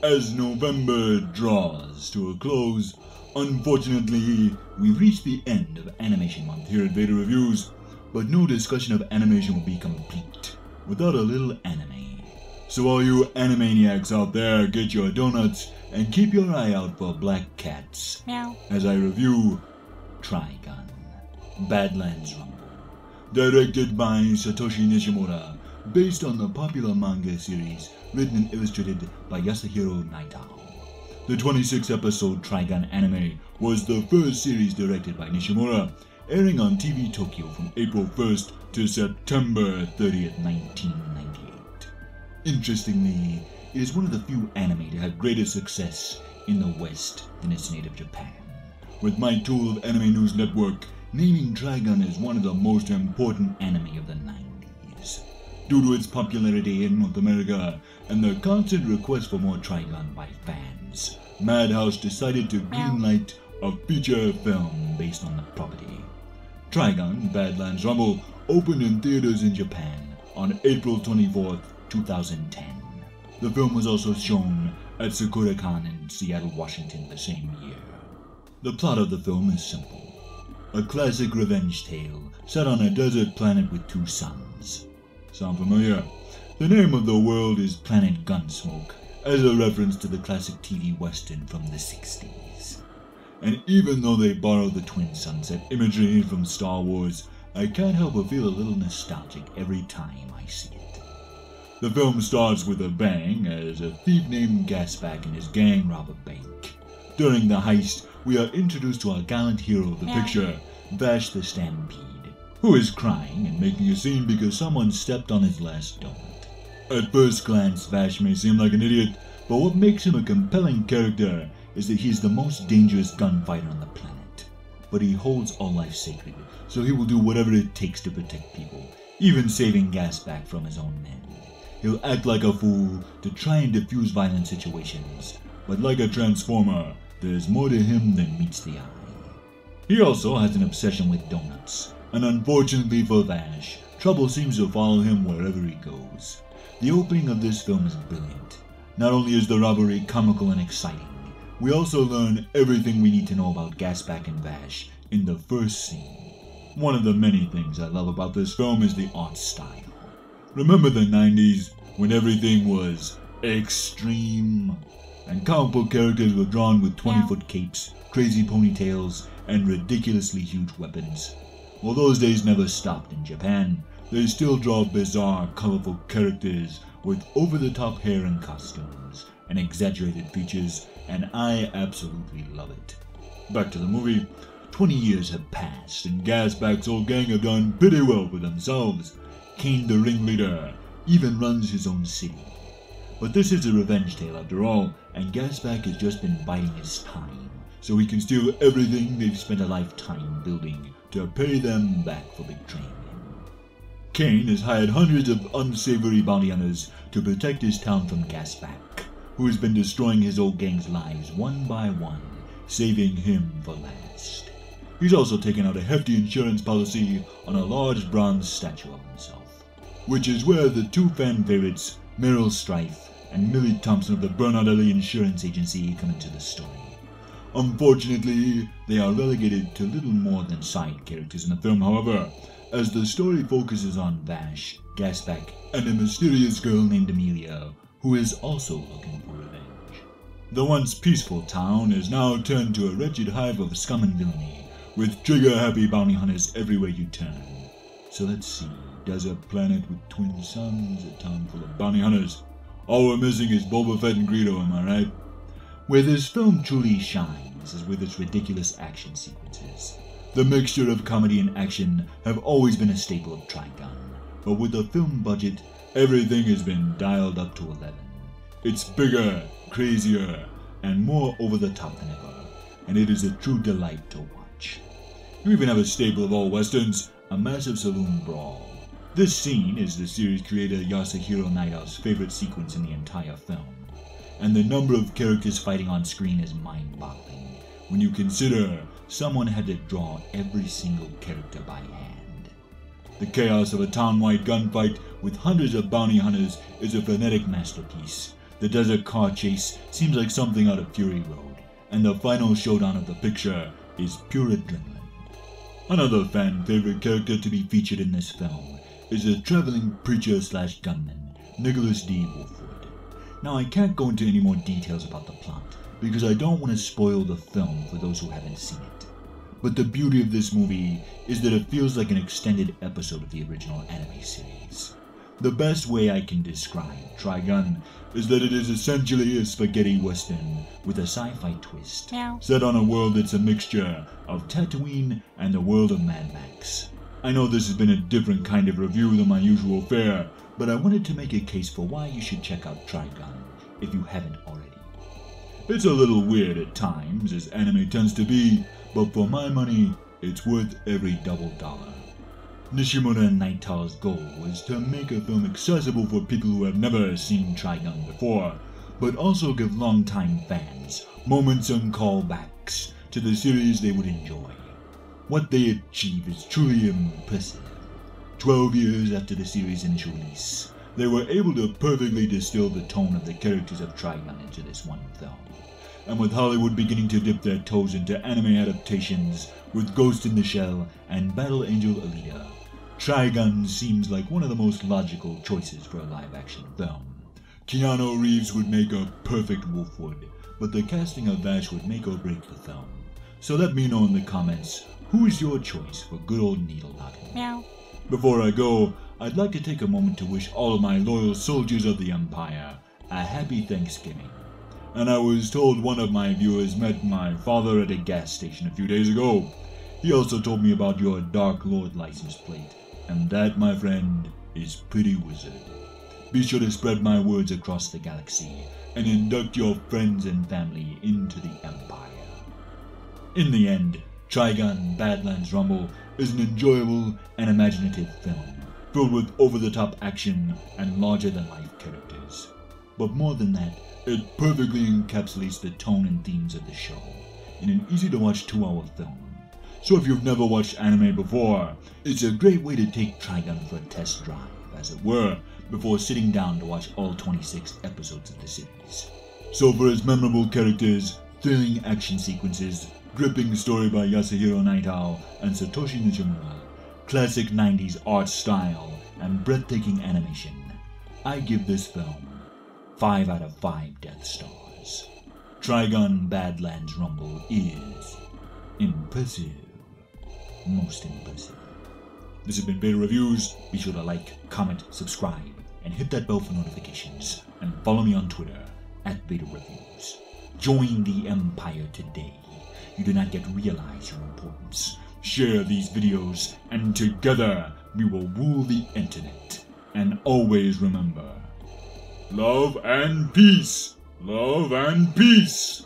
As November draws to a close, unfortunately, we've reached the end of Animation Month here at Vader Reviews, but no discussion of animation will be complete without a little anime. So all you animaniacs out there, get your donuts and keep your eye out for black cats Meow. as I review Trigun Badlands Rumble, directed by Satoshi Nishimura, based on the popular manga series written and illustrated by Yasuhiro Naito. The 26-episode Trigun anime was the first series directed by Nishimura, airing on TV Tokyo from April 1st to September 30th, 1998. Interestingly, it is one of the few anime to have greater success in the West than its native Japan, with my tool of Anime News Network naming Trigun as one of the most important anime of the 90s. Due to its popularity in North America and the constant request for more Trigun by fans, Madhouse decided to greenlight a feature film based on the property. Trigun Badlands Rumble opened in theaters in Japan on April 24th, 2010. The film was also shown at SakuraCon in Seattle, Washington the same year. The plot of the film is simple. A classic revenge tale set on a desert planet with two suns. Sound familiar? The name of the world is Planet Gunsmoke, as a reference to the classic TV western from the 60s. And even though they borrowed the twin sunset imagery from Star Wars, I can't help but feel a little nostalgic every time I see it. The film starts with a bang as a thief named Gasback and his gang rob a bank. During the heist, we are introduced to our gallant hero of the picture, Vash the Stampede, who is crying and making a scene because someone stepped on his last donut. At first glance, Vash may seem like an idiot, but what makes him a compelling character is that he's the most dangerous gunfighter on the planet. But he holds all life sacred, so he will do whatever it takes to protect people, even saving Gasback from his own men. He'll act like a fool to try and defuse violent situations, but like a transformer, there's more to him than meets the eye. He also has an obsession with donuts, and unfortunately for Vash, trouble seems to follow him wherever he goes. The opening of this film is brilliant. Not only is the robbery comical and exciting, we also learn everything we need to know about Gasback and Vash in the first scene. One of the many things I love about this film is the art style. Remember the 90s, when everything was extreme? And comic book characters were drawn with 20-foot capes, crazy ponytails, and ridiculously huge weapons. Well, those days never stopped in Japan. They still draw bizarre, colorful characters with over-the-top hair and costumes, and exaggerated features, and I absolutely love it. Back to the movie. 20 years have passed, and Gasback's old gang have done pretty well for themselves. Kane, the ringleader, even runs his own city. But this is a revenge tale after all, and Gasback has just been biding his time, so he can steal everything they've spent a lifetime building to pay them back for betraying him. Kane has hired hundreds of unsavory bounty hunters to protect his town from Gasback, who has been destroying his old gang's lives one by one, saving him for last. He's also taken out a hefty insurance policy on a large bronze statue of himself, which is where the two fan favorites, Meryl Streep and Millie Thompson of the Bernard Lee Insurance Agency, come into the story. Unfortunately, they are relegated to little more than side characters in the film, however, as the story focuses on Vash, Gasback, and a mysterious girl named Amelia, who is also looking for revenge. The once peaceful town is now turned to a wretched hive of scum and villainy, with trigger-happy bounty hunters everywhere you turn. So let's see, desert planet with twin suns, a town full of bounty hunters. All we're missing is Boba Fett and Greedo, am I right? Where this film truly shines is with its ridiculous action sequences. The mixture of comedy and action have always been a staple of Trigun, but with a film budget, everything has been dialed up to 11. It's bigger, crazier, and more over the top than ever, and it is a true delight to watch. You even have a staple of all westerns, a massive saloon brawl. This scene is the series creator Yasuhiro Naito's favorite sequence in the entire film, and the number of characters fighting on screen is mind-boggling when you consider someone had to draw every single character by hand. The chaos of a town-wide gunfight with hundreds of bounty hunters is a frenetic masterpiece, The desert car chase seems like something out of Fury Road, and the final showdown of the picture is pure adrenaline. Another fan favorite character to be featured in this film is a traveling preacher/gunman, Nicholas D. Wolfwood. Now, I can't go into any more details about the plot because I don't want to spoil the film for those who haven't seen it. But the beauty of this movie is that it feels like an extended episode of the original anime series. The best way I can describe Trigun is that it is essentially a spaghetti western with a sci-fi twist, set on a world that's a mixture of Tatooine and the world of Mad Max. I know this has been a different kind of review than my usual fare, but I wanted to make a case for why you should check out Trigun if you haven't already. It's a little weird at times, as anime tends to be, but for my money, it's worth every double dollar. Nishimura and Naito's goal was to make a film accessible for people who have never seen Trigun before, but also give longtime fans moments and callbacks to the series they would enjoy. What they achieve is truly impressive. 12 years after the series' initial release, they were able to perfectly distill the tone of the characters of Trigun into this one film. And with Hollywood beginning to dip their toes into anime adaptations with Ghost in the Shell and Battle Angel Alita, Trigun seems like one of the most logical choices for a live-action film. Keanu Reeves would make a perfect Wolfwood, but the casting of Vash would make or break the film. So let me know in the comments, who is your choice for good old needle knocking? Meow. Before I go, I'd like to take a moment to wish all of my loyal soldiers of the Empire a happy Thanksgiving. And I was told one of my viewers met my father at a gas station a few days ago. He also told me about your Dark Lord license plate, and that, my friend, is pretty wizard. Be sure to spread my words across the galaxy and induct your friends and family into the Empire. In the end, Trigun Badlands Rumble is an enjoyable and imaginative film, filled with over-the-top action and larger-than-life characters. But more than that, it perfectly encapsulates the tone and themes of the show in an easy-to-watch 2-hour film. So if you've never watched anime before, it's a great way to take Trigun for a test drive, as it were, before sitting down to watch all 26 episodes of the series. So for its memorable characters, thrilling action sequences, gripping story by Yasuhiro Naito and Satoshi Nishimura, classic 90s art style, and breathtaking animation, I give this film 5 out of 5 Death Stars. Trigun Badlands Rumble is impressive. Most impressive. This has been Vader Reviews. Be sure to like, comment, subscribe, and hit that bell for notifications. And follow me on Twitter @Vader Reviews. Join the Empire today. You do not yet realize your importance. Share these videos, and together we will rule the internet. And always remember, love and peace! Love and peace!